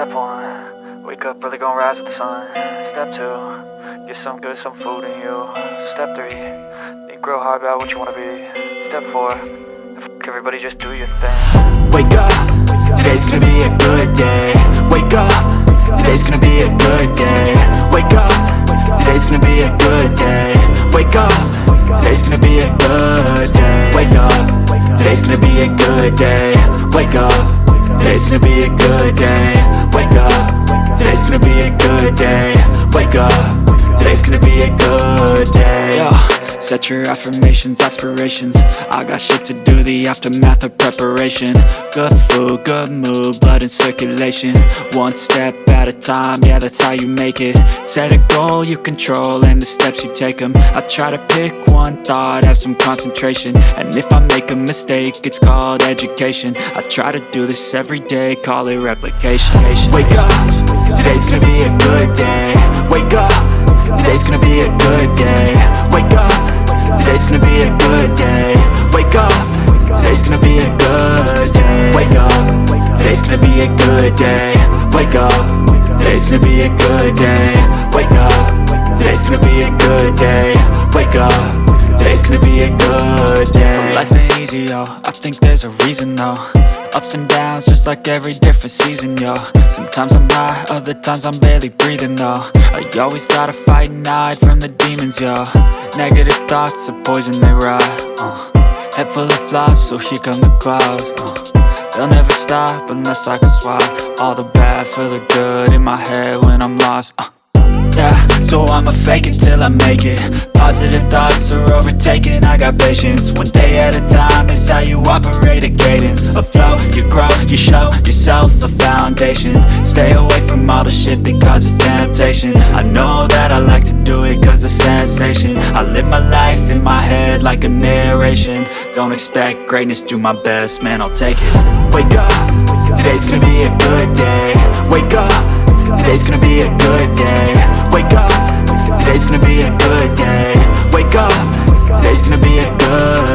Step 1, wake up early, gonna rise with the sun. Step 2, get some good, some food in you. Step 3, think real hard about what you wanna be. Step 4, fuck everybody, just do your thing. Wake up, today's gonna be a good day. Wake up, today's gonna be a good day. Wake up, today's gonna be a good day. Wake up, today's gonna be a good day. Wake up, today's gonna be a good day. Wake up, today's gonna be a good day. Wake up, today's gonna be a good day. Wake up, today's gonna be a good day. Yo, set your affirmations, aspirations. I got shit to do, the aftermath of preparation. Good food, good mood, blood in circulation. One step at a time, yeah, that's how you make it. Set a goal you control and the steps you take them. I try to pick one thought, have some concentration. And if I make a mistake, it's called education. I try to do this every day, call it replication. Wake up, today's gonna be a good day. Wake up, today's gonna be a good day. Wake up, today's gonna be a good day. Wake up, today's gonna be a good day. Wake up, today's gonna be a good day. Wake up, today's gonna be a good day. Wake up, today's gonna be a good day. Wake up, today's gonna be a good day. So life ain't easy, yo, I think there's a reason though. Ups and downs, just like every different season, yo. Sometimes I'm high, other times I'm barely breathing, though. I always gotta fight and hide from the demons, yo. Negative thoughts are poison, they rot. Head full of flies, so here come the clouds. They'll never stop unless I can swap all the bad for the good in my head when I'm lost. Yeah, so I'ma fake it till I make it. Positive thoughts are overtaken, I got patience. One day at a time is how you operate a cadence. A flow, you grow, you show yourself a foundation. Stay away from all the shit that causes temptation. I know that I like to do it cause it's sensation. I live my life in my head like a narration. Don't expect greatness, do my best, man, I'll take it. Wake up, today's gonna be a good day. Wake up, today's gonna be a good day. Wake up, today's gonna be a good day. Wake up, today's gonna be a good